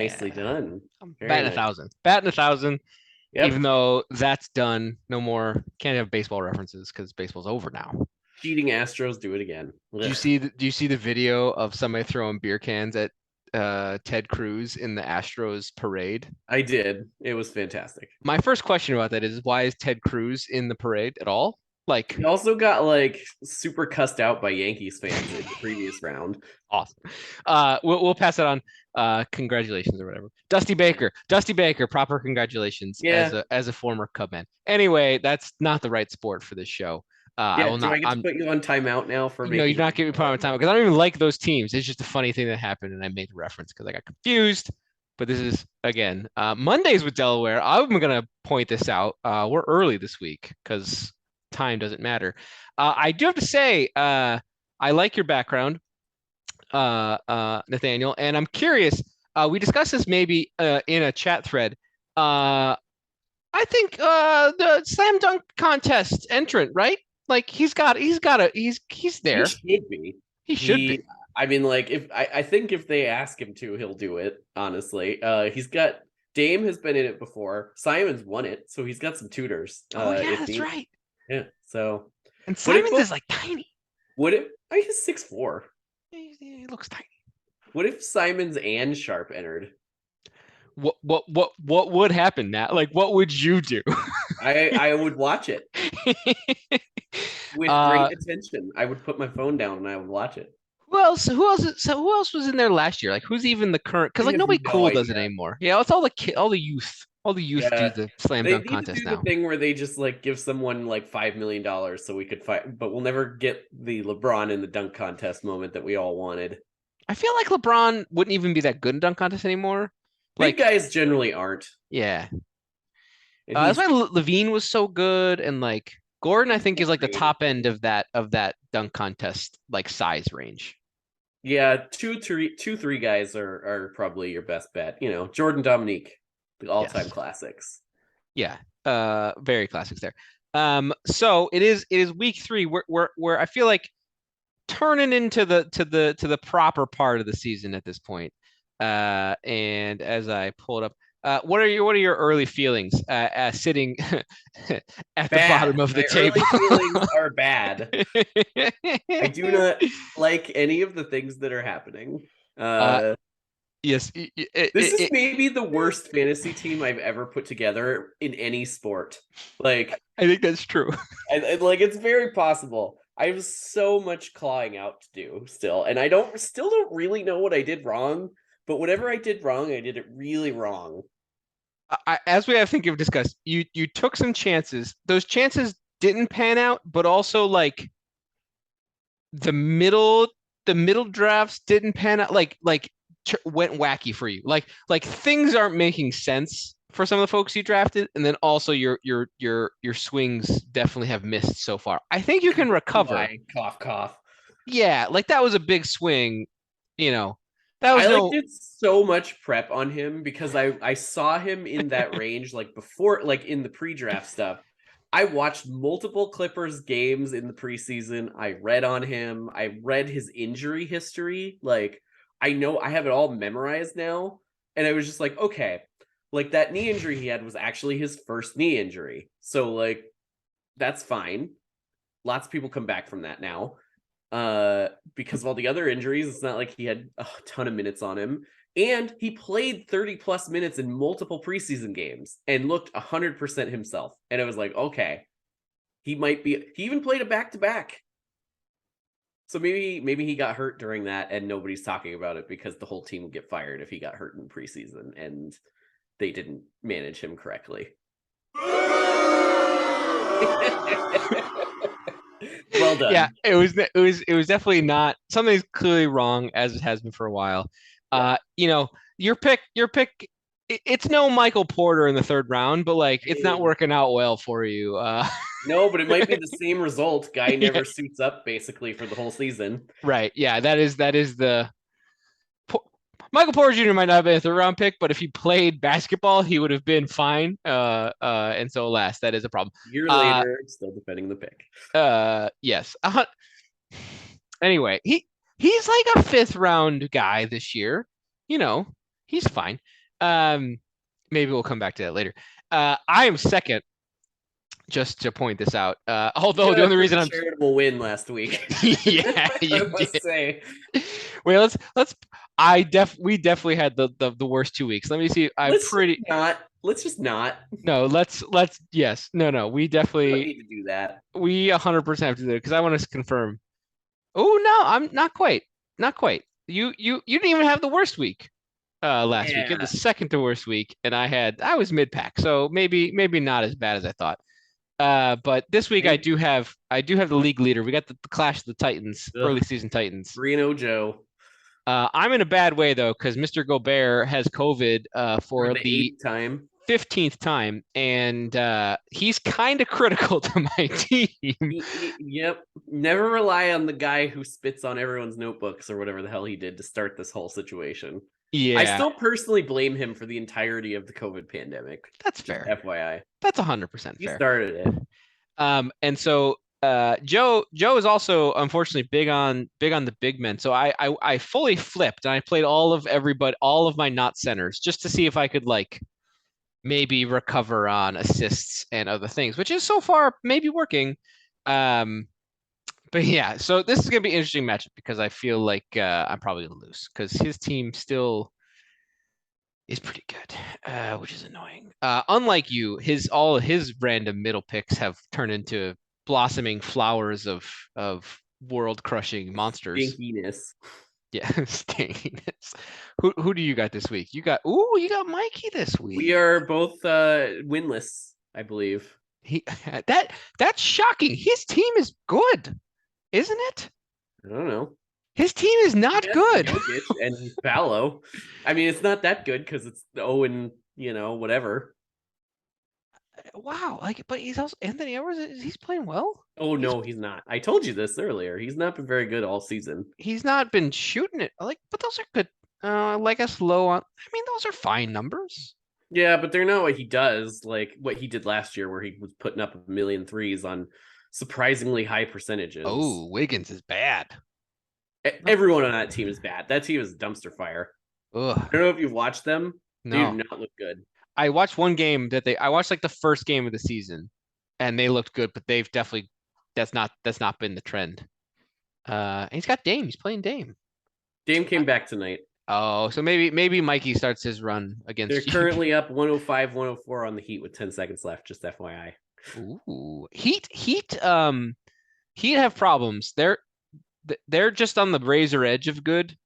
Nicely done. I'm Very batting a nice. thousand. Batting a thousand. Even Yep. though that's done, no more. Can't have baseball references because baseball's over now. Cheating Astros do it again. Ugh. Do you see the video of somebody throwing beer cans at Ted Cruz in the Astros parade? I did. It was fantastic. My first question about that is why is Ted Cruz in the parade at all? Like, He also got like super cussed out by Yankees fans in the previous round. awesome. We'll pass it on. Congratulations or whatever. Dusty Baker, proper congratulations Yeah. as a former Cubman. Anyway, that's not the right sport for this show. I Yeah. will Do not. I get to put you on timeout now for You know, you're making not giving me part of my time because I don't even like those teams. It's just a funny thing that happened, and I made a reference because I got confused. But this is again Mondays with Delaware. I'm gonna point this out. We're early this week because time doesn't matter. I do have to say, I like your background, Nathaniel, and I'm curious. We discussed this maybe in a chat thread. I think the slam dunk contest entrant, right? Like he's He there. should be. He should be. He I mean like if I think if they ask him to, he'll do it, honestly. He's got Dame has been in it before. Simon's won it, so he's got some tutors. Oh yeah, If that's he right. yeah. So And what if Simons both is like tiny. what if I he's 6'4"? He looks tiny. What if Simons and Sharp entered? What would happen, Nat? Like what would you do? I would watch it with uh great attention. I would put my phone down and I would watch it. who else was in there last year? Like who's even the current? Because I like have nobody no cool does it idea. anymore. Yeah, it's all the kid, all the youth. All the youth do Yeah. the slam They dunk need to contest do the now. thing where they just like give someone like $5 million so we could fight, but we'll never get the LeBron in the dunk contest moment that we all wanted. I feel like LeBron wouldn't even be that good in dunk contest anymore. Big Like, guys generally aren't, yeah, and that's he's why Levine was so good, and like Gordon, I think is like the creative. top end of that dunk contest like size range. Yeah, two, three guys are probably your best bet. You know, Jordan Dominique, the all-time Yes. classics. Yeah. Very classics there. So it is week three where I feel like turning into the proper part of the season at this point. And as I pull it up, what are your early feelings sitting at the Bad. bottom of the My table? early feelings are bad. I do not like any of the things that are happening. uh, Uh, yes, this is maybe the worst fantasy team I've ever put together in any sport. Like, I think that's true. like it's very possible. I have so much clawing out to do still, and I don't really know what I did wrong. But whatever I did wrong, I did it really wrong. As we I think have discussed, you took some chances. Those chances didn't pan out, but also like the middle the middle drafts didn't pan out. Went wacky for you. Like things aren't making sense for some of the folks you drafted, and then also your swings definitely have missed so far. I think you can recover. Why? Cough, cough. Yeah, like that was a big swing. You know, that was I like no. did so much prep on him because I saw him in that range like before, like in the pre-draft stuff. I watched multiple Clippers games in the preseason. I read on him. I read his injury history. Like I know I have it all memorized now. And I was just like, okay, like that knee injury he had was actually his first knee injury. So like that's fine. Lots of people come back from that now. Because of all the other injuries, it's not like he had a ton of minutes on him. And he played 30 plus minutes in multiple preseason games and looked 100% himself. And it was like, okay, he even played a back to back. So maybe he got hurt during that and nobody's talking about it because the whole team would get fired if he got hurt in preseason and they didn't manage him correctly. Well done. Yeah, it was definitely not something's clearly wrong as it has been for a while. Yeah. Your pick, it's no Michael Porter in the third round, but like it's not working out well for you. No, but it might be the same result. Guy Yeah, never suits up basically for the whole season. right. Yeah, that is the Michael Porter Jr. might not have been a third round pick, but if he played basketball, he would have been fine. And so alas, that is a problem. Year Uh, later, still defending the pick. yes. Anyway, he's like a fifth round guy this year. You know, he's fine. Maybe we'll come back to that later. I am second, just to point this out. Although You the had a only pretty reason I'm charitable win last week. yeah, you I did. must say. Well, we definitely had the worst 2 weeks. Let me see. I'm Let's just pretty not. Let's just not. no. Yes. No. We We don't definitely need to do that. we 100% have to do it because I want to confirm. Oh no, I'm not quite. Not quite. You didn't even have the worst week last week. You had the Yeah. second to worst week, and I was mid pack, so maybe not as bad as I thought. But this week I do have the league leader. We got the Clash of the Titans, Ugh. early season Titans. 3-0 Joe I'm in a bad way though because Mr. Gobert has COVID for for the the eighth time. 15th time, and he's kind of critical to my team. Yep. Never rely on the guy who spits on everyone's notebooks or whatever the hell he did to start this whole situation. I Yeah, still personally blame him for the entirety of the COVID pandemic. that's Just fair. FYI. That's 100% He fair. started it. And so Joe is also unfortunately big on the big men. So I fully flipped and I played all of my not centers just to see if I could like maybe recover on assists and other things, which is so far maybe working. Um, but yeah, so this is gonna be an interesting matchup because I feel like I'm probably gonna lose because his team still is pretty good, which is annoying. Unlike you, all of his random middle picks have turned into blossoming flowers of world crushing monsters. Stinkiness. Yeah, stinginess. Who do you got this week? You got Mikey this We week. are both winless, I believe. He that's shocking. His team is good, isn't it? I don't know. His team is He not has good. Jokic and Paolo. I mean, it's not that good because it's and whatever. Wow, like, but he's also Anthony Edwards. He's playing well. Oh He's no, he's not. I told you this earlier. He's not been very good all season. he's not been shooting it. Like, but those are good. Like us low on. I mean, those are fine numbers. Yeah, but they're not what he does, like what he did last year, where he was putting up a million threes on surprisingly high percentages. Oh, Wiggins is bad. Everyone on that team is bad. That team is dumpster fire. I Ugh, don't know if you've watched them. They do no. not look good. I watched one game I watched like the first game of the season, and they looked good, but they've definitely that's not been the trend. And he's got Dame. He's playing Dame. Dame came back tonight. Oh, so maybe Mikey starts his run They're against you. currently up 105, 104 on the Heat with 10 seconds left, just FYI. Ooh, Heat have problems. They're just on the razor edge of good,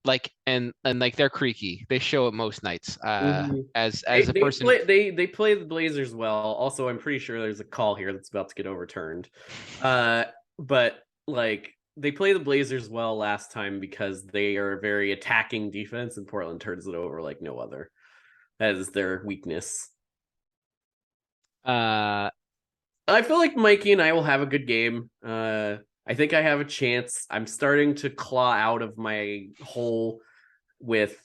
like and like they're creaky. They show it most nights. As a person, They play the Blazers well. Also, I'm pretty sure there's a call here that's about to get overturned. But like they play the Blazers well last time because they are a very attacking defense, and Portland turns it over like no other. That is their weakness. uh, I feel like Mikey and I will have a good game. I think I have a chance. I'm starting to claw out of my hole with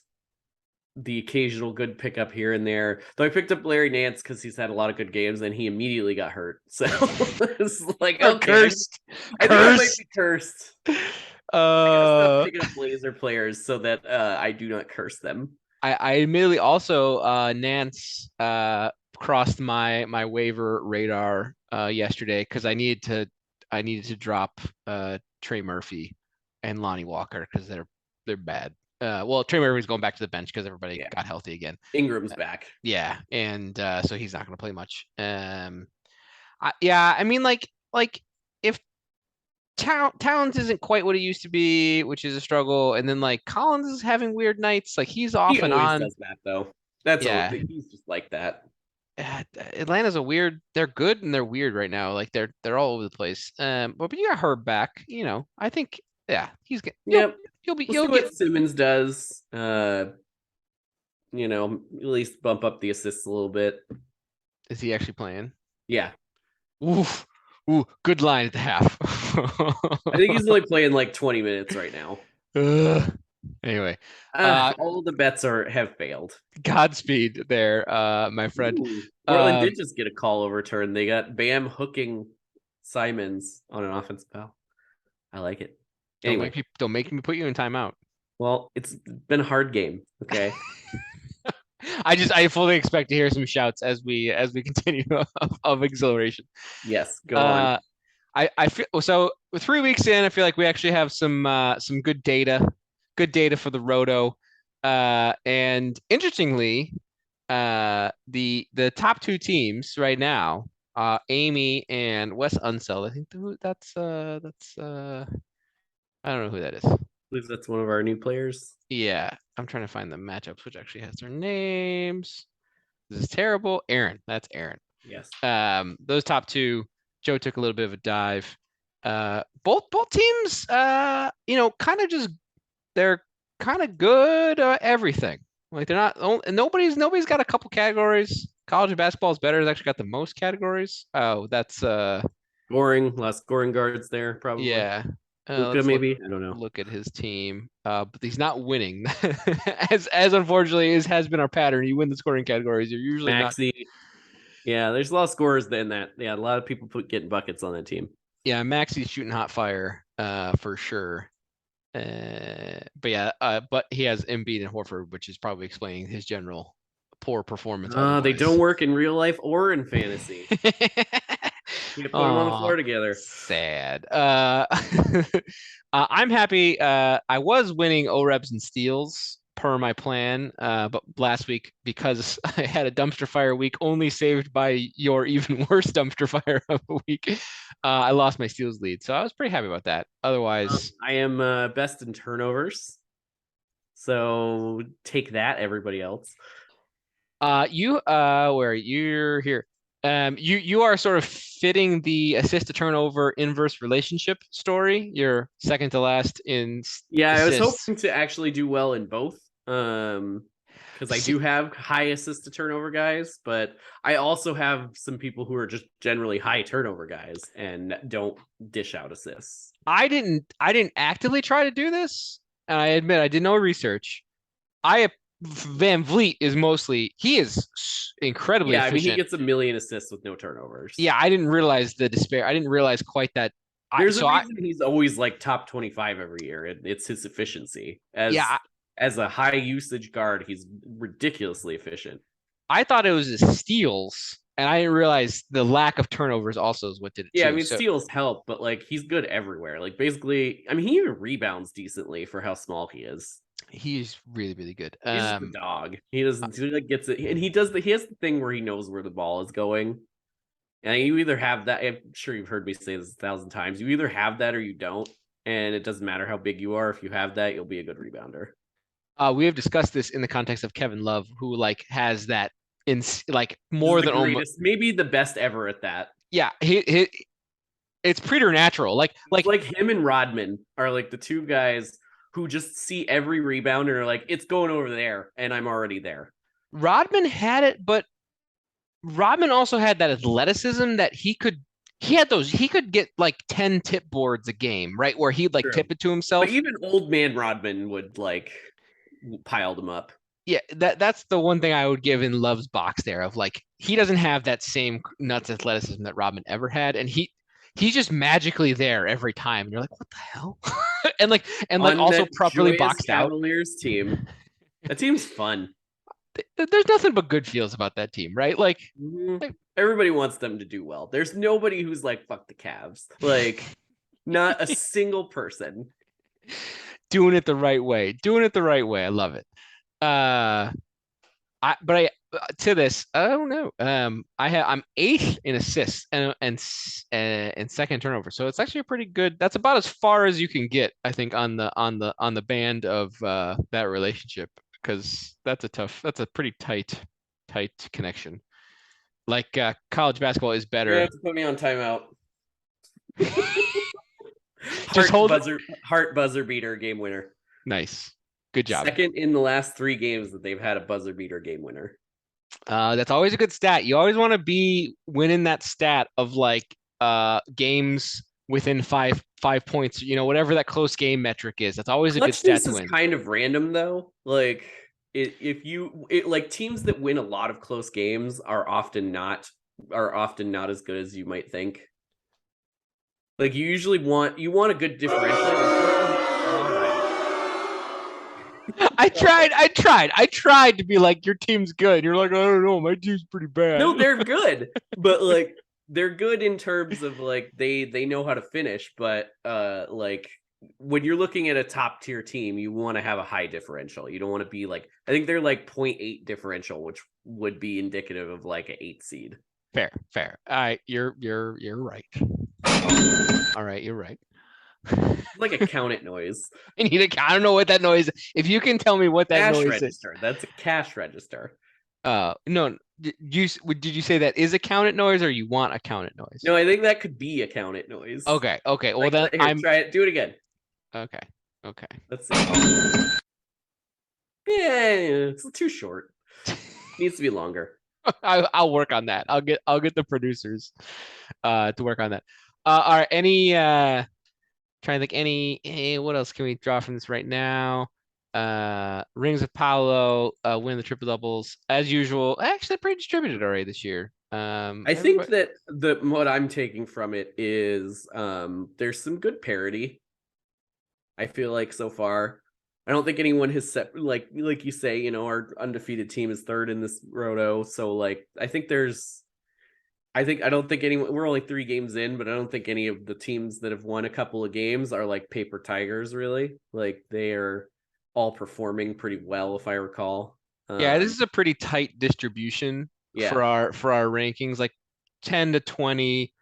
the occasional good pickup here and there. Though I picked up Larry Nance because he's had a lot of good games and he immediately got hurt. So it's like, okay, cursed, I think I might cursed. be cursed. I gotta stop Uh, picking up Blazer players so that I do not curse them. I admittedly also Nance crossed my waiver radar yesterday because I needed to drop Trey Murphy and Lonnie Walker because they're bad. Well, Trey Murphy's going back to the bench because everybody got healthy again. Ingram's back. Yeah, and so he's not going to play much. Yeah, I mean, like if Towns isn't quite what he used to be, which is a struggle, and then like Collins is having weird nights, like he's off He and always on. does that though. That's Yeah, he's just like that. Atlanta's a weird. They're good and they're weird right now. Like they're all over the place. But you got Herb back. I think he's good. Yep. You'll We'll see get. what Simmons does. At least bump up the assists a little bit. Is he actually playing? Yeah. Oof. Ooh, good line at the half. I think he's only playing like 20 minutes right now. Anyway, all the bets have failed. Godspeed there, my friend. Ooh, Portland did just get a call overturned. They got Bam hooking Simons on an offensive foul. I like it. Anyway, don't make me put you in timeout. well, it's been a hard game. Okay. I fully expect to hear some shouts as we continue of exhilaration. Yes, go on. Uh, I feel so 3 weeks in, I feel like we actually have some good data for the roto. And interestingly, the top two teams right now, Amy and Wes Unseld. I think that's I don't know who that is. I believe that's one of our new players. Yeah, I'm trying to find the matchups, which actually has their names. This is terrible. Aaron, that's Aaron. Yes. Those top two, Joe took a little bit of a dive. Both teams, kind of just they're kind of good everything. Like they're not nobody's got a couple categories. College basketball is better. It's actually got the most categories. Oh, that's Scoring, less scoring guards there, probably. yeah. Luka, maybe? I don't know. Look at his team. But he's not winning. As unfortunately has been our pattern. You win the scoring categories, you're usually not. Maxi. Yeah, there's a lot of scorers in that. Yeah, a lot of people getting buckets on that team. Yeah, Maxi's shooting hot fire, for sure. But yeah, but he has Embiid and Horford, which is probably explaining his general poor performance. They don't work in real life or in fantasy. You put them on the floor together. Sad. I'm happy. I was winning OREBs and steals per my plan, but last week, because I had a dumpster fire week, only saved by your even worse dumpster fire of a week, I lost my steals lead. So I was pretty happy about that. Otherwise, I am best in turnovers. So take that, everybody else. where you're here. You are sort of fitting the assist to turnover inverse relationship story. You're second to last in Yeah, assists. I was hoping to actually do well in both. Because I do have high assist to turnover guys, but I also have some people who are just generally high turnover guys and don't dish out assists. I didn't actively try to do this, and I admit I did no research. Van Vliet is he is incredibly efficient. I mean, he gets 1 million assists with no turnovers. Yeah, I didn't realize the despair. I didn't realize quite that. There's a reason he's always like top 25 every year. It's his efficiency. As a high usage guard, he's ridiculously efficient. I thought it was his steals, and I didn't realize the lack of turnovers also is what did it. Yeah, too. I mean, steals help, but like he's good everywhere. Like basically, I mean, he even rebounds decently for how small he is. He's really, really good. He's just a dog. He doesn't. He like gets it, and he does he has the thing where he knows where the ball is going. And you either have that. I'm sure you've heard me say this 1,000 times. You either have that or you don't, and it doesn't matter how big you are. If you have that, you'll be a good rebounder. We have discussed this in the context of Kevin Love, who like has that in like more than almost maybe the best ever at that. Yeah, it's preternatural. Like him and Rodman are like the two guys who just see every rebound and are like, it's going over there, and I'm already there. Rodman had it, but Rodman also had that athleticism that he could get like 10 tip boards a game, right? Where he'd like tip it to himself. But even old man Rodman would like pile them up. Yeah, that's the one thing I would give in Love's box there of like he doesn't have that same nuts athleticism that Rodman ever had, and he's just magically there every time. And you're like, what the hell? and also properly boxed Cavaliers out. Team. That team's fun. There's nothing but good feels about that team, right? Like, everybody wants them to do well. There's nobody who's like, fuck the Cavs. Like, not a single person. Doing it the right way. I love it. To this, I don't know. I'm 8th in assists and second turnover. So it's actually a pretty good. That's about as far as you can get, I think, on the band of that relationship, because that's a pretty tight connection. Like college basketball is better. You have to put me on timeout. Heart buzzer beater game winner. Nice. Good job. Second in the last 3 games that they've had a buzzer beater game winner. That's always a good stat. You always want to be winning that stat of like games within five points, whatever that close game metric is. That's always a good stat to win. Is kind of random though. Like like teams that win a lot of close games are often not as good as you might think. Like you usually want a good differential. I tried to be like, your team's good. You're like, I don't know, my team's pretty bad. No, they're good, but like they're good in terms of like they know how to finish, but like when you're looking at a top tier team, you want to have a high differential. You don't want to be like, I think they're like 0.8 differential, which would be indicative of like an 8 seed. Fair. You're right. All right, you're right. Like a count it noise. I don't know what that noise is. If you can tell me what that Cash noise register. That's a cash register. No, did you say that is a count it noise, or you want a count it noise? No, I think that could be a count it noise. Okay. Well, like, then here, try it. Do it again. Okay. Let's see. Yeah, it's too short. Needs to be longer. I'll work on that. I'll get the producers to work on that. All right. Any trying to think what else can we draw from this right now? Rings of Paolo, win the triple doubles as usual. Actually, pretty distributed already this year. I think that what I'm taking from it is there's some good parity. I feel like so far. I don't think anyone has set like you say, our undefeated team is third in this roto. So like I don't think anyone, we're only 3 games in, but I don't think any of the teams that have won a couple of games are like paper tigers really. Like they are all performing pretty well, if I recall. Yeah, this is a pretty tight distribution for our rankings, like 10 to 20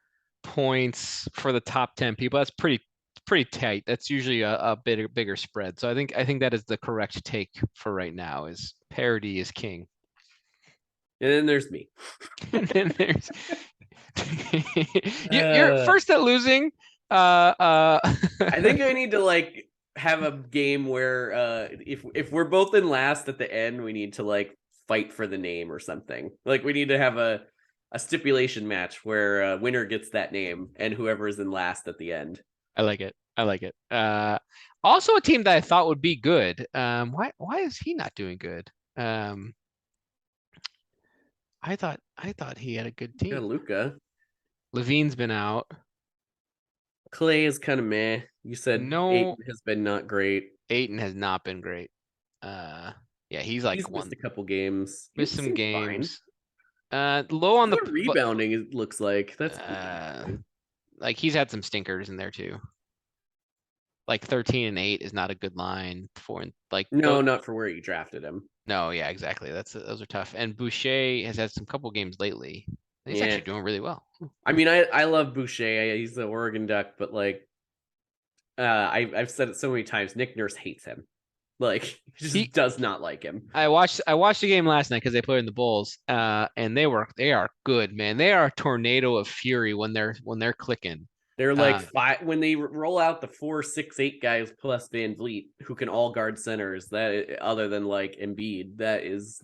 points for the top 10 people. That's pretty tight. That's usually a bigger spread. So I think that is the correct take for right now. Is parity is king. And then there's me. And then there's you're first at losing. I think I need to like have a game where if we're both in last at the end, we need to like fight for the name or something. Like we need to have a stipulation match where winner gets that name and whoever is in last at the end. I like it. Also a team that I thought would be good. Why is he not doing good? I thought he had a good team. Yeah, Luca. Levine's been out. Clay is kind of meh. You said No, Ayton has been not great. Ayton has not been great. Yeah, he's like missed a couple games. Missed some games. Fine. Low on the rebounding. It looks like that's like he's had some stinkers in there too. Like 13 and 8 is not a good line for like. No, not for where you drafted him. No, yeah, exactly. Those are tough. And Boucher has had some couple games lately. He's actually doing really well. I mean, I love Boucher. He's the Oregon Duck, but like, I've said it so many times. Nick Nurse hates him. Like, he does not like him. I watched the game last night because they played in the Bulls, and they are good, man. They are a tornado of fury when they're clicking. They're like when they roll out the 4, 6, 8 guys plus Van Vliet who can all guard centers. That other than like Embiid, that is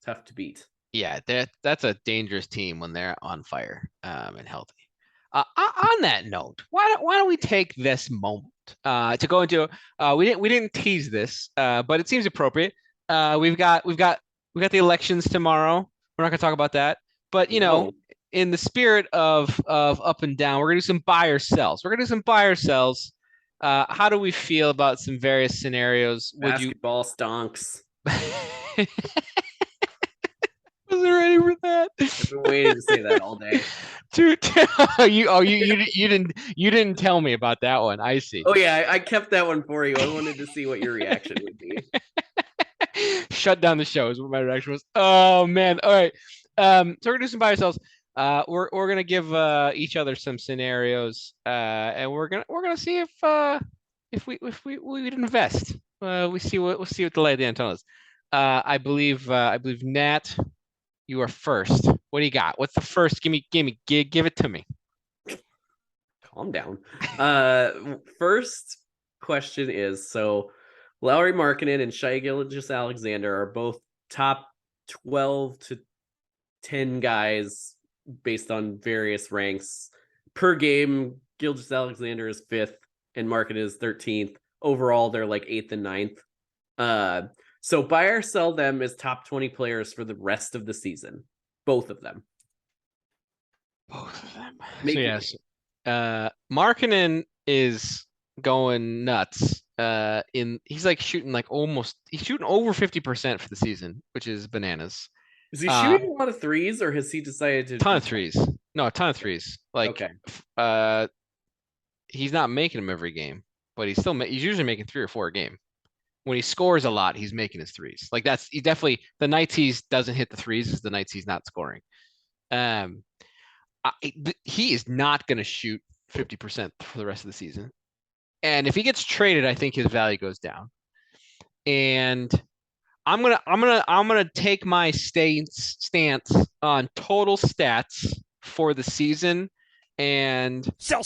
tough to beat. Yeah, that's a dangerous team when they're on fire and healthy. On that note, why don't we take this moment to go into we didn't tease this, but it seems appropriate. We've got the elections tomorrow. We're not gonna talk about that, but in the spirit of up and down, we're gonna do some buy or sells. How do we feel about some various scenarios? Basketball stonks. Wasn't ready for that. I've been waiting to say that all day. You didn't tell me about that one. I see. Oh yeah, I kept that one for you. I wanted to see what your reaction would be. Shut down the show is what my reaction was. Oh man. All right. So we're gonna do some buy ourselves. We're gonna give each other some scenarios, and we're gonna see if we invest. We'll see what the light of the antenna is. I believe Nat, you are first. What do you got? What's the first? Give it to me. Calm down. First question is, so Lauri Markkanen and Shai Gilgeous-Alexander are both top 12 to 10 guys based on various ranks per game. Gilgeous-Alexander is 5th and Markkanen is 13th. Overall, they're like 8th and 9th. So buy or sell them as top 20 players for the rest of the season. Both of them. So yes. Markkanen is going nuts. he's like shooting like he's shooting over 50% for the season, which is bananas. Is he Uh, shooting a lot of threes, or has he decided to ton be of threes. No, a ton of threes. Like okay? he's not making them every game, but he's usually making 3 or 4 a game. When he scores a lot, he's making his threes. Like he definitely the nights he doesn't hit the threes is the nights he's not scoring. Um, he is not going to shoot 50% for the rest of the season. And if he gets traded, I think his value goes down. And I'm gonna take my stance on total stats for the season and Sell.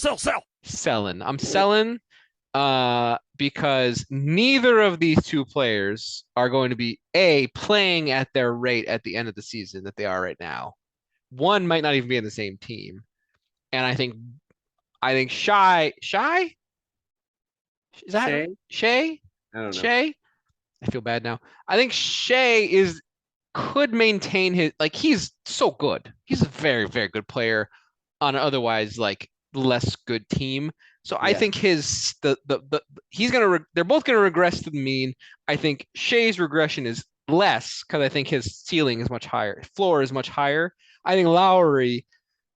selling. I'm selling because neither of these two players are going to be playing at their rate at the end of the season that they are right now. One might not even be in the same team. And I think Shy is that Shay? Shay? I don't know. Shay? I feel bad now. I think Shay could maintain his he's so good. He's a very, very good player on an otherwise like less good team. So I Yeah. think they're both gonna regress to the mean. I think Shay's regression is less because I think his ceiling is much higher. Floor is much higher. I think Lowry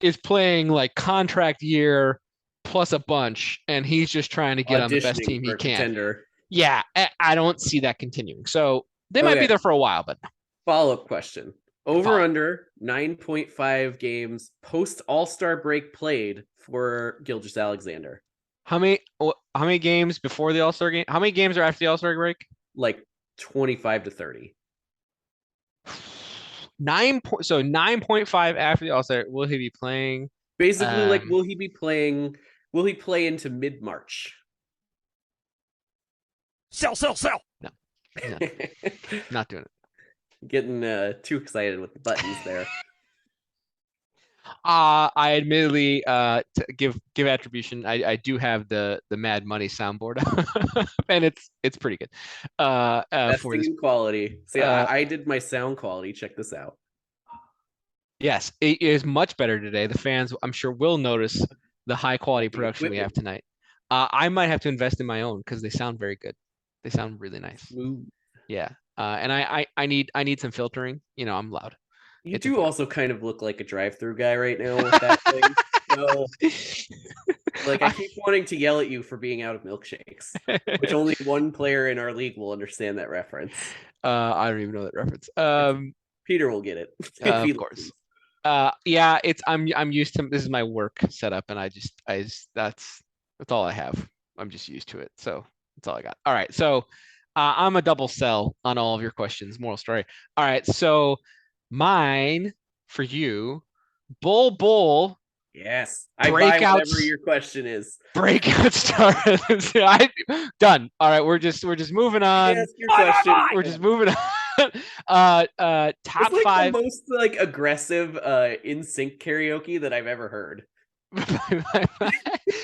is playing like contract year plus a bunch, and he's just trying to get on the best Auditioning team for he a can. contender. Yeah, I don't see that continuing. So they might be Okay. there for a while, but Follow-up question. Over follow. under 9.5 games post All-Star break played for Gilgeous Alexander. How many games before the All-Star game? How many games are after the All-Star break? Like 25 to 30. 9.5 after the All-Star. Will he be playing? Basically, like, will he play into mid-March? Sell. No, not doing it. Getting too excited with the buttons there. I admittedly to give attribution. I do have the Mad Money soundboard, and it's pretty good. For Testing this, in quality. See, uh, I did my sound quality. Check this out. yes, it is much better today. The fans, I'm sure, will notice the high quality The production we have equipment. tonight. I might have to invest in my own because they sound very good. They sound really nice. Smooth. Yeah. And I need some filtering. You know, I'm loud. You It's do important. also kind of look like a drive-through guy right now with that thing. So, like, I keep wanting to yell at you for being out of milkshakes, which only one player in our league will understand that reference. I don't even know that reference. Peter will get it if he Of course. Yeah, I'm used to this is my work setup, and I just that's all I have. I'm just used to it, so that's all I got. All right, so I'm a double sell on all of your questions. Moral story. All right, so mine for you, Bull Yes, I buy whatever breakouts your question is. breakout star. Done. All right, we're just moving on. Ask your question. We're just moving on. It's Top like the five. most like aggressive in sync karaoke that I've ever heard.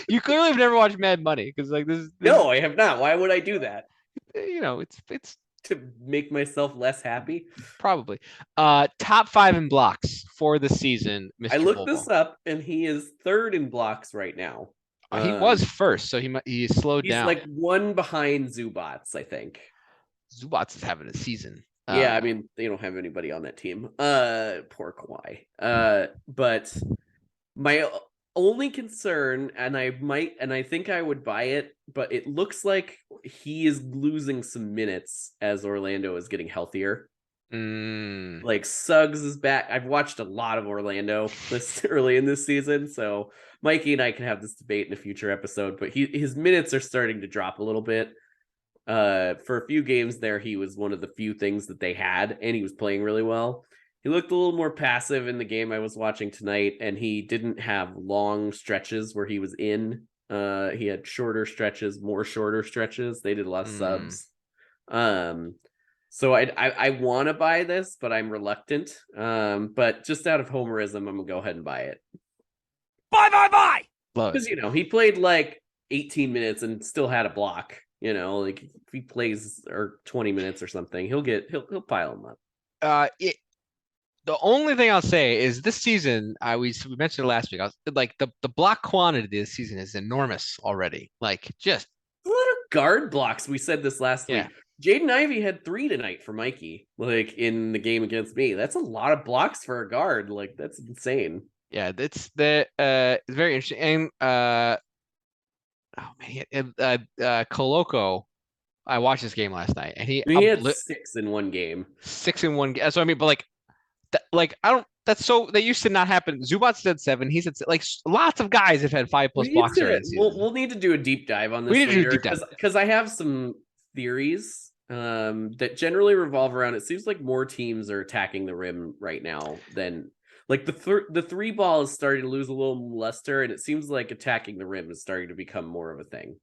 You clearly have never watched Mad Money because like this No, I have not. Why would I do that? it's To make myself less happy? probably top 5 in blocks for the season, I Mr. looked this Bobo. up, and he is third in blocks right now. He was first, so he slowed He's down. like one behind Zubats, I think. Zubats is having a season. Yeah, I mean, they don't have anybody on that team. Poor Kawhi. But my only concern, and I think I would buy it, but it looks like he is losing some minutes as Orlando is getting healthier. Like Suggs is back. I've watched a lot of Orlando this early in this season, so Mikey and I can have this debate in a future episode. But his minutes are starting to drop a little bit. For a few games there, he was one of the few things that they had, and he was playing really well. He looked a little more passive in the game I was watching tonight, and he didn't have long stretches where he was in. He had shorter stretches, more shorter stretches. They did a lot of subs. So I want to buy this, but I'm reluctant. But just out of homerism, I'm gonna go ahead and buy it. Buy. Love it. Because he played like 18 minutes and still had a block. Like if he plays or 20 minutes or something, he'll pile them up. The only thing I'll say is this season, we mentioned it last week. I was like the block quantity this season is enormous already. Like just guard blocks, we said this last Yeah. week. Jaden Ivey had 3 tonight for Mikey, like in the game against me. That's a lot of blocks for a guard. Like that's insane. Yeah, it's very interesting. And oh man, Coloco. I watched this game last night, and He had 6 in one game. 6 in one game. So I mean, but I don't. That's so that used to not happen. Zubats said 7. He said like lots of guys have had 5+ blocks during the season. We'll need to do a deep dive on this We need to do a later deep dive. because I have some theories that generally revolve around. It seems like more teams are attacking the rim right now than like the 3 ball is starting to lose a little luster, and it seems like attacking the rim is starting to become more of a thing.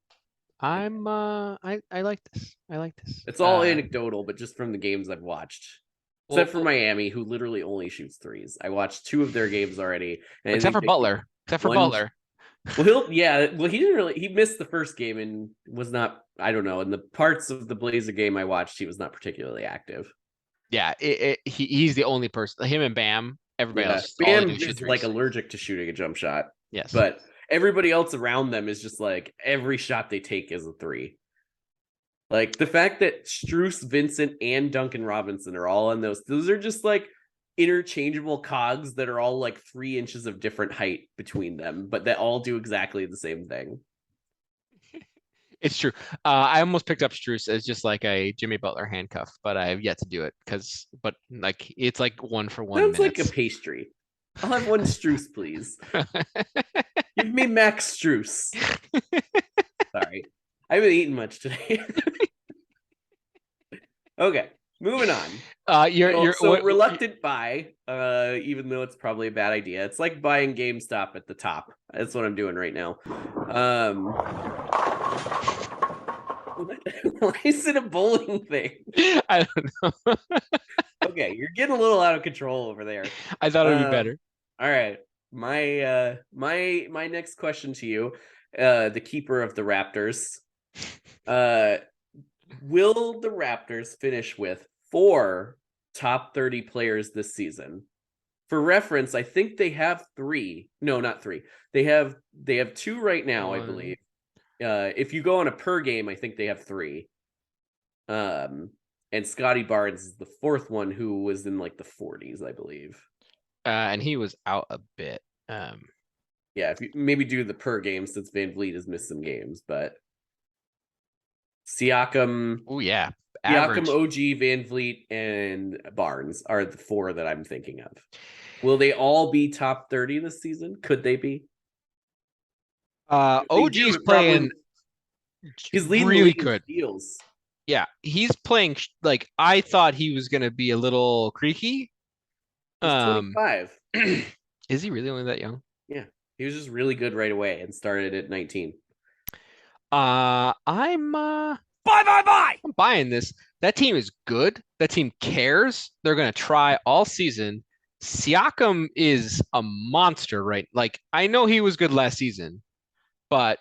I like this. I like this. It's all anecdotal, but just from the games I've watched. Except for Miami, who literally only shoots 3s. I watched 2 of their games already. Except for Butler. Well, he didn't really. He missed the first game and was not. I don't know. In the parts of the Blazer game I watched, he was not particularly active. Yeah, he's the only person. Him and Bam. Everybody else. Bam is like allergic to shooting a jump shot. Yes, but everybody else around them is just like every shot they take is a 3. Like the fact that Strus, Vincent, and Duncan Robinson are all on those are just like interchangeable cogs that are all like 3 inches of different height between them, but that all do exactly the same thing. It's true. I almost picked up Strus as just like a Jimmy Butler handcuff, but I have yet to do it but like it's like 1 for 1 Sounds minutes. Like a pastry. I'll have 1 Strus, please. Give me Max Strus. Sorry. I haven't eaten much today. Okay, moving on. You're reluctant buy, even though it's probably a bad idea. It's like buying GameStop at the top. That's what I'm doing right now. Why is it a bowling thing? I don't know. Okay, you're getting a little out of control over there. I thought it'd be better. All right, my next question to you, the keeper of the Raptors. Will the Raptors finish with 4 top 30 players this season? For reference, I think they have 3. No, not 3. They have 2 right now, I believe. If you go on a per game, I think they have 3. And Scotty Barnes is the 4th one, who was in like the 40s, I believe. And he was out a bit. Yeah, if you maybe do the per game since Van Vliet has missed some games, but Siakam. Oh yeah. Siakam, OG, Van Vliet, and Barnes are the 4 that I'm thinking of. Will they all be top 30 this season? Could they be? OG's playing. He's leading really the good. Steals. Yeah, he's playing like I thought he was gonna be a little creaky. He's 25. Is he really only that young? Yeah, he was just really good right away and started at 19. I'm BuyBuyBuy. I'm buying this. That team is good. That team cares. They're gonna try all season. Siakam is a monster, right? Like I know he was good last season, but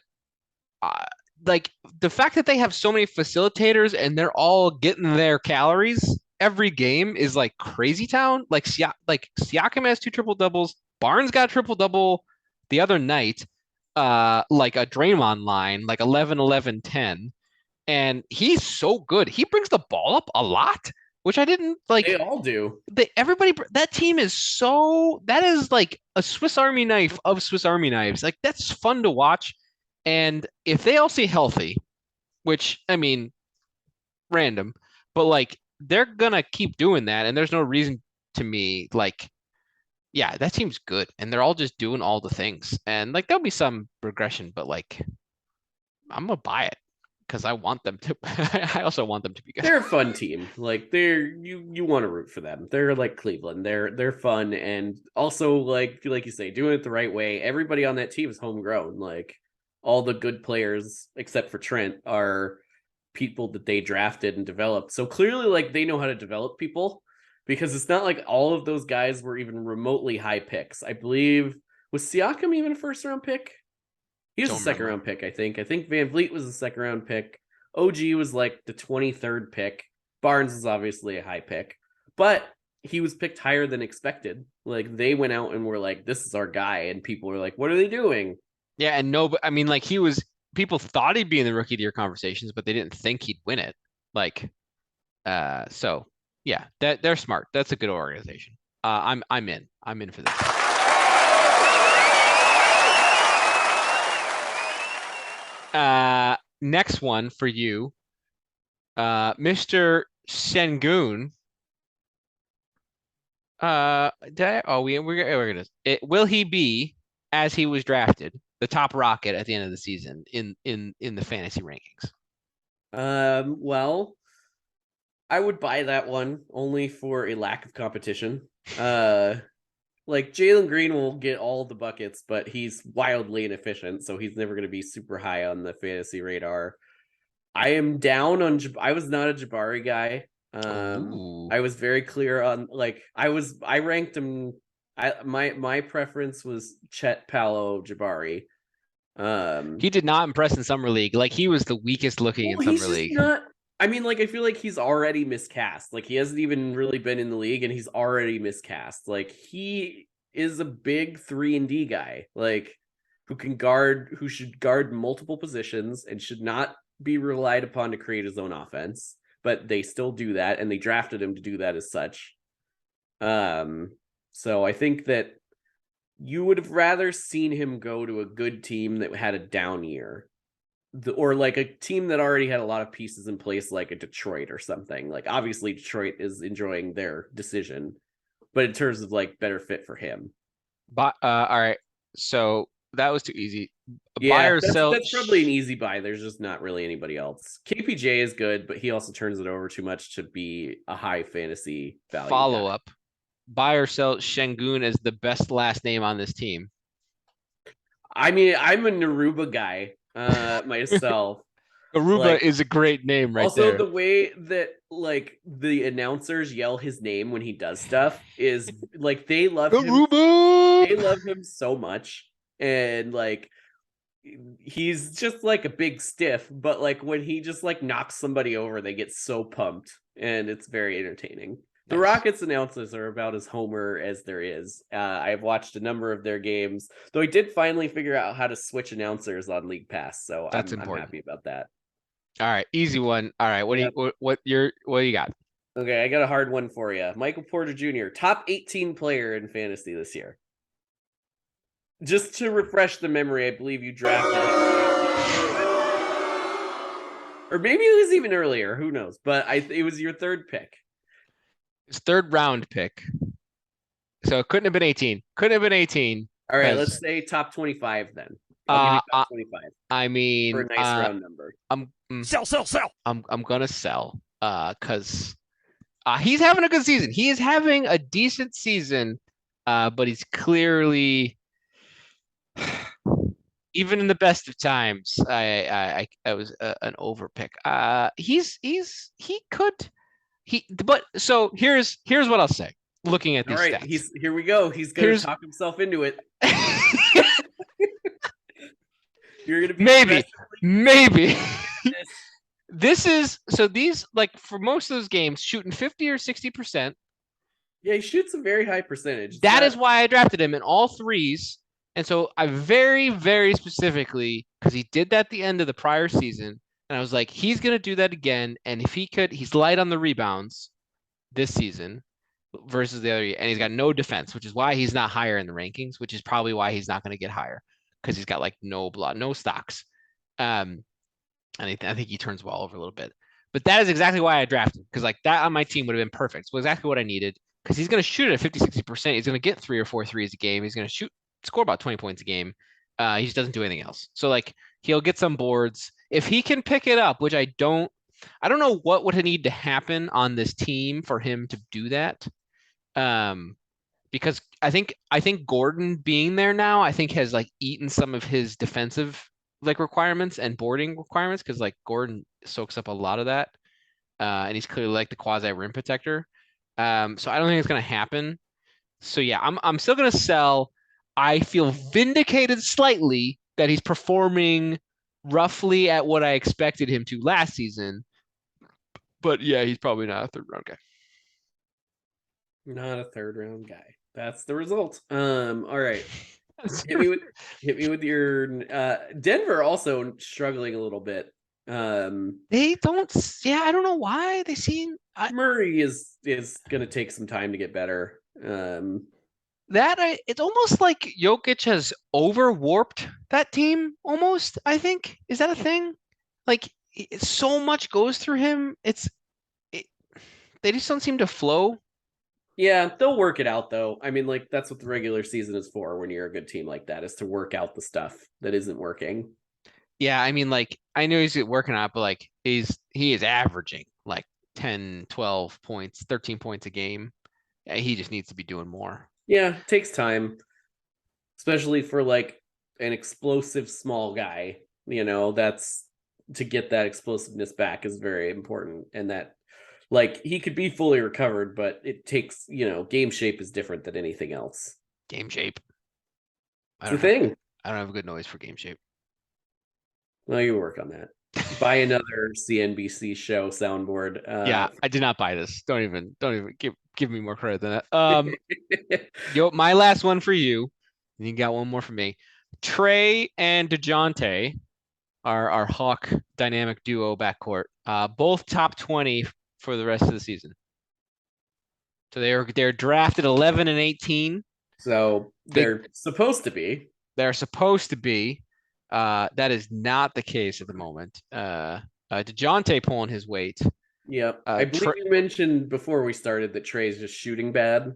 like the fact that they have so many facilitators and they're all getting their calories every game is like crazy town. Like Siakam has 2 triple doubles. Barnes got triple double the other night. Like a Draymond line, like 11, 11, 10. And he's so good. He brings the ball up a lot, which I didn't like. They all do. That team is that is like a Swiss Army knife of Swiss Army knives. Like that's fun to watch. And if they all stay healthy, which I mean, random, but like they're gonna keep doing that, and there's no reason to me like, yeah, that team's good, and they're all just doing all the things, and like there'll be some regression, but like I'm gonna buy it because I want them to. I also want them to be good. They're a fun team. Like you want to root for them. They're like Cleveland. They're fun, and also like you say, doing it the right way. Everybody on that team is homegrown. Like all the good players except for Trent are people that they drafted and developed. So clearly, like they know how to develop people, because it's not like all of those guys were even remotely high picks. I believe, was Siakam even a 1st round pick? He was a 2nd round pick, I think. I think Van Vliet was a 2nd round pick. OG was like the 23rd pick. Barnes is obviously a high pick, but he was picked higher than expected. Like they went out and were like, this is our guy. And people were like, what are they doing? Yeah. And no, but I mean, like people thought he'd be in the rookie of the year conversations, but they didn't think he'd win it. Like, so yeah, they're smart. That's a good organization. I'm in. I'm in for this. Next one for you, Mr. Sengun. We're gonna. Will he be, as he was drafted, the top rocket at the end of the season in the fantasy rankings? Well, I would buy that one only for a lack of competition. Like Jalen Green will get all the buckets, but he's wildly inefficient, so he's never going to be super high on the fantasy radar. I am down on. I was not a Jabari guy. Ooh. I was very clear on I ranked him. My preference was Chet Palo Jabari. He did not impress in summer league. Like he was the weakest looking in summer league. Not. I mean, like I feel like he's already miscast. Like he hasn't even really been in the league, and he's already miscast. Like he is a big 3-and-D guy. Like who should guard multiple positions and should not be relied upon to create his own offense. But they still do that, and they drafted him to do that as such. So I think that you would have rather seen him go to a good team that had a down year, or like a team that already had a lot of pieces in place, like a Detroit or something. Like obviously Detroit is enjoying their decision, but in terms of like better fit for him. But all right, so that was too easy. Yeah, Buy or sell. that's probably an easy buy. There's just not really anybody else. KPJ is good, but he also turns it over too much to be a high fantasy value. Follow up. Buy or sell Sengun as the best last name on this team. I mean, I'm a Naruba guy myself. Aruba is a great name right also, there. the way that like the announcers yell his name when he does stuff is like they love Aruba! him. They love him so much, and like he's just like a big stiff. But like when he just like knocks somebody over, they get so pumped, and it's very entertaining. The Rockets announcers are about as homer as there is. I've watched a number of their games, though I did finally figure out how to switch announcers on League Pass, so I'm happy about that. All right, easy one. All right, what do you got? Okay, I got a hard one for you. Michael Porter Jr., top 18 player in fantasy this year. Just to refresh the memory, I believe you drafted him. Or maybe it was even earlier, who knows? But it was your third pick. His third round pick. So it couldn't have been 18. Couldn't have been 18. All right, let's say top 25 then. I'll give you top 25. I mean, for a nice round number. Sell. I'm gonna sell because he's having a good season. He is having a decent season, but he's clearly even in the best of times. I was an overpick. So here's what I'll say. Looking at these stats. Here we go. He's gonna talk himself into it. You're gonna be maybe. This is so these like for most of those games shooting 50 or 60%. Yeah, he shoots a very high percentage. That is why I drafted him in all threes. And so I very, very specifically, because he did that at the end of the prior season, and I was like, he's gonna do that again. And if he could, he's light on the rebounds this season versus the other year, and he's got no defense, which is why he's not higher in the rankings, which is probably why he's not going to get higher because he's got like no stocks. And I think he turns well over a little bit. But that is exactly why I drafted him, because like that on my team would have been perfect. So exactly what I needed, because he's going to shoot it at 50, 60%. He's going to get 3 or 4 threes a game. He's going to score about 20 points a game. He just doesn't do anything else. So like he'll get some boards. If he can pick it up, which I don't know what would need to happen on this team for him to do that. Because I think Gordon being there now, I think has like eaten some of his defensive like requirements and boarding requirements, because like Gordon soaks up a lot of that. And he's clearly like the quasi rim protector. So I don't think it's gonna happen. So yeah, I'm still gonna sell. I feel vindicated slightly that he's performing roughly at what I expected him to last season. But yeah, he's probably not a third round guy. Not a third round guy. That's the result. All right. hit me with your Denver also struggling a little bit. They don't. Yeah, I don't know why they seem. Murray is going to take some time to get better. It's almost like Jokic has overwarped that team. Almost, I think. Is that a thing? Like so much goes through him. They just don't seem to flow. Yeah, they'll work it out though. I mean, like that's what the regular season is for when you're a good team like that, is to work out the stuff that isn't working. Yeah, I mean, like I know he's working on it, but like he is averaging like 10, 12 points, 13 points a game. He just needs to be doing more. Yeah, it takes time, especially for like an explosive small guy. That's to get that explosiveness back is very important, and that like he could be fully recovered, but it takes, game shape is different than anything else. Game shape. It's the thing. I don't have a good noise for game shape. Well, you work on that. Buy another CNBC show soundboard. Yeah, I did not buy this. Don't even give me more credit than that. My last one for you. And you got one more for me. Trey and DeJounte, our Hawk dynamic duo backcourt, both top 20 for the rest of the season. So they're drafted 11 and 18. So they're supposed to be. They're supposed to be. That is not the case at the moment. DeJounte pulling his weight. Yep. I believe you mentioned before we started that Trey's just shooting bad.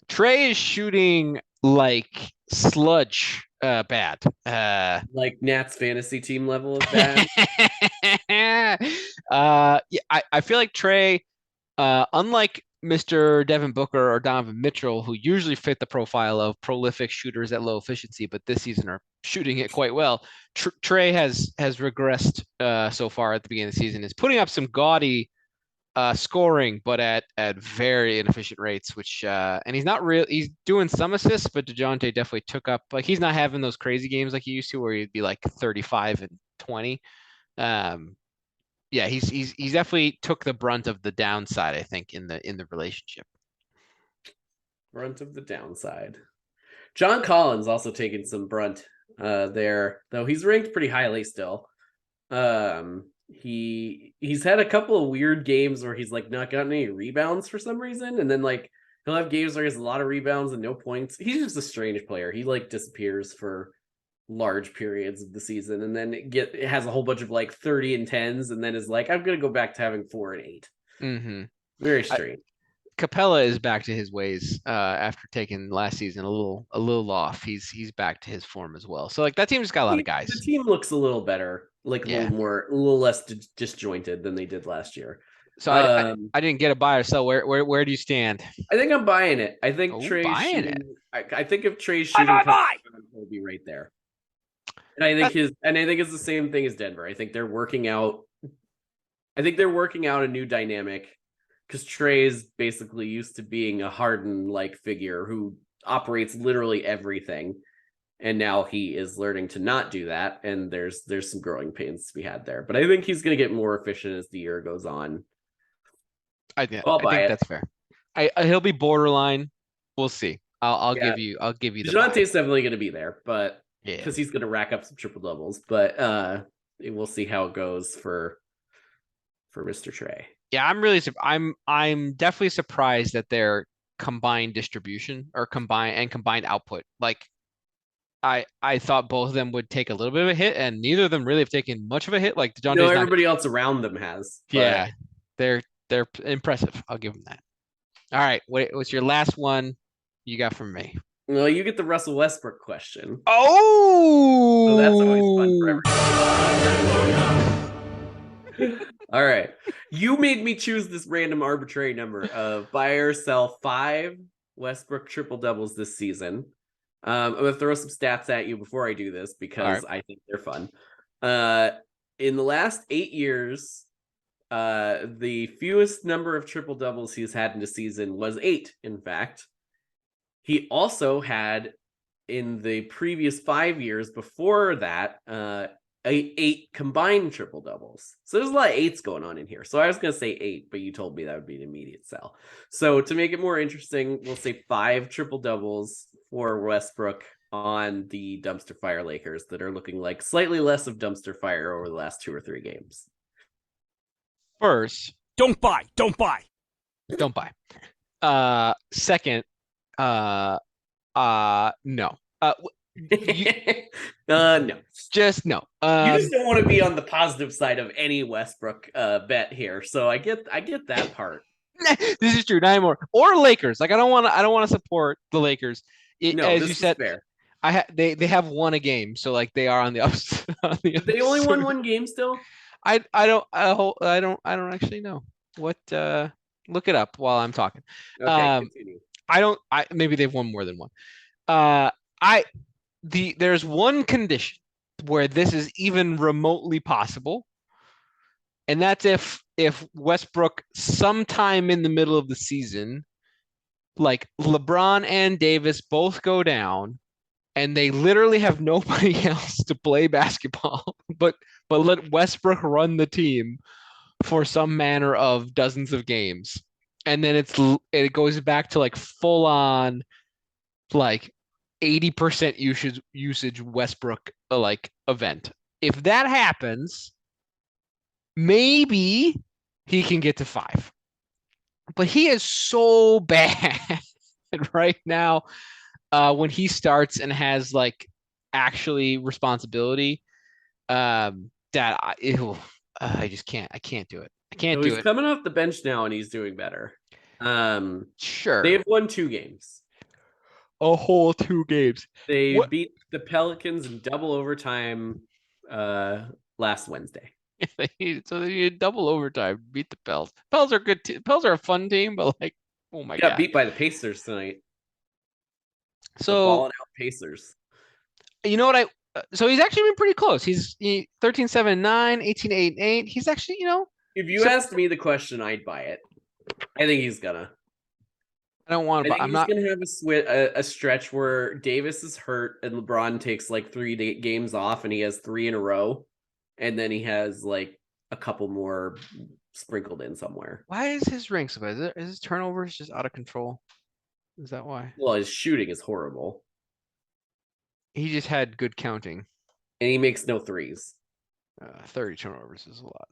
Trey is shooting like sludge bad. Like Nat's fantasy team level of bad. Yeah, I feel like Trey, unlike Mr. Devin Booker or Donovan Mitchell, who usually fit the profile of prolific shooters at low efficiency, but this season are shooting it quite well. Trey has regressed so far at the beginning of the season. Is putting up some gaudy scoring, but at very inefficient rates. Which and he's not real. He's doing some assists, but DeJounte definitely took up. Like he's not having those crazy games like he used to, where he'd be like 35 and 20. Yeah, he's definitely took the brunt of the downside, I think, in the relationship. Brunt of the downside. John Collins also taking some brunt there, though he's ranked pretty highly still. He's had a couple of weird games where he's like not gotten any rebounds for some reason, and then like he'll have games where he has a lot of rebounds and no points. He's just a strange player. He like disappears for large periods of the season, and then it has a whole bunch of like 30 and 10s, and then is like, I'm gonna go back to having 4 and 8. Mm-hmm. Very strange. Capella is back to his ways after taking last season a little off. He's back to his form as well. So like that team just got a lot of guys. The team looks a little better, like a little less disjointed than they did last year. So I didn't get a buy or sell. Where do you stand? I think I'm buying it. I think Trey's shooting. I think if Trey's shooting, he'll be right there. And I think it's the same thing as Denver. I think they're working out a new dynamic, because Trey's basically used to being a Harden-like figure who operates literally everything, and now he is learning to not do that, and there's some growing pains to be had there. But I think he's going to get more efficient as the year goes on. I think that's fair. He'll be borderline. We'll see. I'll give you the DeJounte's definitely going to be there, but because he's going to rack up some triple doubles, but we'll see how it goes for Mr. Trey. Yeah, I'm definitely surprised that their combined distribution or combined output. Like I thought both of them would take a little bit of a hit, and neither of them really have taken much of a hit. Like DeJounte's everybody else around them has. But... Yeah, they're impressive. I'll give them that. All right, what's your last one you got from me? Well, you get the Russell Westbrook question. Oh, so that's always fun for everyone. All right. You made me choose this random arbitrary number of buy or sell 5 Westbrook triple doubles this season. I'm going to throw some stats at you before I do this, because I think they're fun. In the last 8 years, the fewest number of triple doubles he's had in a season was 8, in fact. He also had, in the previous 5 years before that, 8 combined triple doubles. So there's a lot of 8s going on in here. So I was going to say 8, but you told me that would be an immediate sell. So to make it more interesting, we'll say 5 triple doubles for Westbrook on the dumpster fire Lakers that are looking like slightly less of dumpster fire over the last 2 or 3 games. First, Don't buy. Don't buy. don't buy. Second, no. No. Just no. You just don't want to be on the positive side of any Westbrook bet here. So I get that part. This is true. Not anymore. Or Lakers. Like I don't want to support the Lakers. As you said, fair. They have won a game, so like they are on the ups. They only won one game still. I don't actually know what. Look it up while I'm talking. Okay, continue. Maybe they've won more than one. There's one condition where this is even remotely possible, and that's if Westbrook sometime in the middle of the season, like LeBron and Davis both go down, and they literally have nobody else to play basketball, but let Westbrook run the team for some manner of dozens of games, and then it goes back to like full on like 80% usage Westbrook like event. If that happens, maybe he can get to 5. But he is so bad right now when he starts and has like actually responsibility that I just can't. I can't do it. I can't do it. He's coming off the bench now and he's doing better. Sure. They've won 2 games. A whole 2 games. They beat the Pelicans in double overtime last Wednesday. So they need double overtime. Beat the Pels. Pels are good. Pels are a fun team, but like, oh my god, beat by the Pacers tonight. So the balling out Pacers. You know what so he's actually been pretty close. He's 13-7-9, 18-8-8. He's actually, If you asked me the question, I'd buy it. I think he's gonna. I don't want to buy. He's gonna have a stretch where Davis is hurt and LeBron takes like 3 games off and he has 3 in a row, and then he has like a couple more sprinkled in somewhere. Why is his rank so bad? Is his turnovers just out of control? Is that why? Well, his shooting is horrible. He just had good counting. And he makes no threes. 30 turnovers is a lot.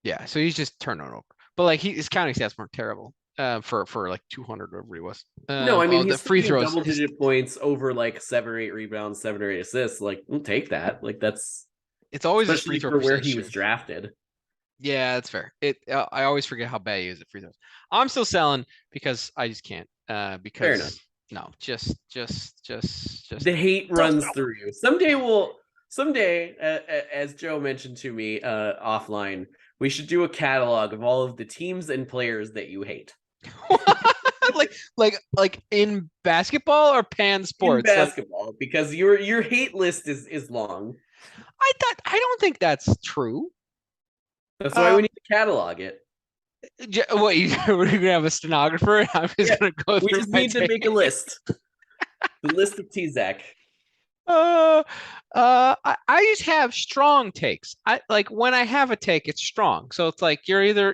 Yeah, so he's just turnover. But like his counting stats weren't terrible. For like 200 whatever he was. No, I mean the free throws, double-digit points over like 7 or 8 rebounds, 7 or 8 assists. Like, we'll take that. Like it's always especially for where he was drafted. Yeah, that's fair. I always forget how bad he is at free throws. I'm still selling because I just can't. Because fair enough. No, just the hate runs through you. Someday, as Joe mentioned to me offline, we should do a catalog of all of the teams and players that you hate. like in basketball or pan sports? In basketball, because your hate list is long. I don't think that's true. That's why we need to catalog it. What, we're gonna have a stenographer? I'm just gonna go through. We just need to make a list. The list of T-Zach. I just have strong takes. I like when I have a take, it's strong. So it's like you're either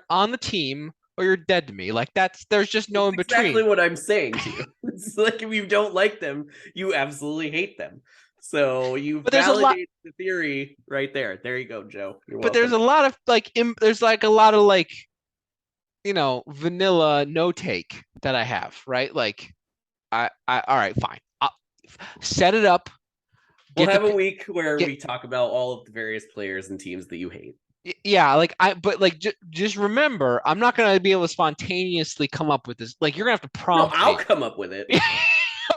on the team or you're dead to me. Like there's just no in between. Exactly what I'm saying to you. It's like if you don't like them, you absolutely hate them. So you validate the theory right there. There you go, Joe. But there's a lot of like vanilla no take that I have, right? Like I all right, fine. I'll set it up. We'll have a week where we talk about all of the various players and teams that you hate. Yeah, just remember, I'm not gonna be able to spontaneously come up with this. Like you're gonna have to prompt. No, I'll come up with it.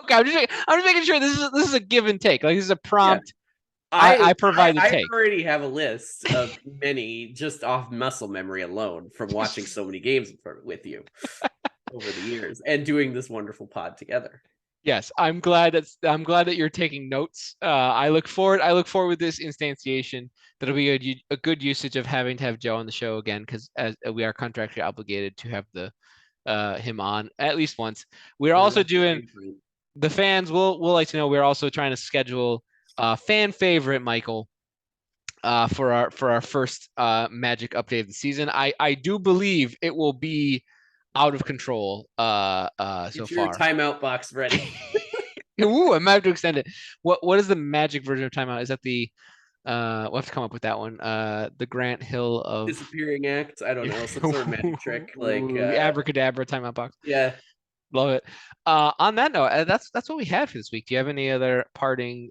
Okay, I'm just making sure this is a give and take. Like this is a prompt. Yeah. I provide the take. I already have a list of many just off muscle memory alone from watching so many games with you over the years and doing this wonderful pod together. Yes, I'm glad that you're taking notes. I look forward with this instantiation. That'll be a good usage of having to have Joe on the show again, because as we are contractually obligated to have him on at least once. We're also doing the fans will like to know we're also trying to schedule fan favorite Michael for our first Magic update of the season. I do believe it will be out of control so Get your far. timeout box ready. Ooh, I might have to extend it. What is the magic version of timeout? Is that the we'll have to come up with that one. The Grant Hill of Disappearing act. I don't know, some sort of magic trick. Like Ooh, abracadabra timeout box. yeah. Love it. On that note, that's what we have for this week. Do you have any other parting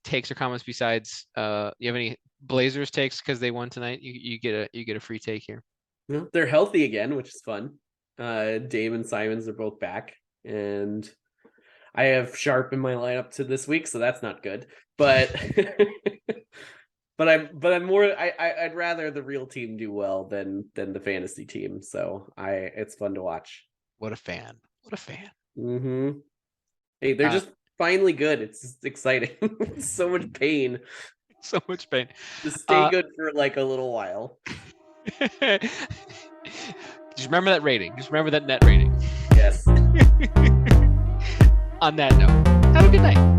takes or comments besides you have any Blazers takes because they won tonight? You get a free take here. Well, they're healthy again, which is fun. Dame and Simons are both back, and I have Sharp in my lineup to this week, so that's not good. But I'm more I'd rather the real team do well than the fantasy team. So it's fun to watch. What a fan. What a fan. Mm-hmm. Hey, they're just finally good. It's just exciting. So much pain. So much pain. Just stay good for like a little while. Just remember that rating. Just remember that net rating. Yes. On that note, have a good night.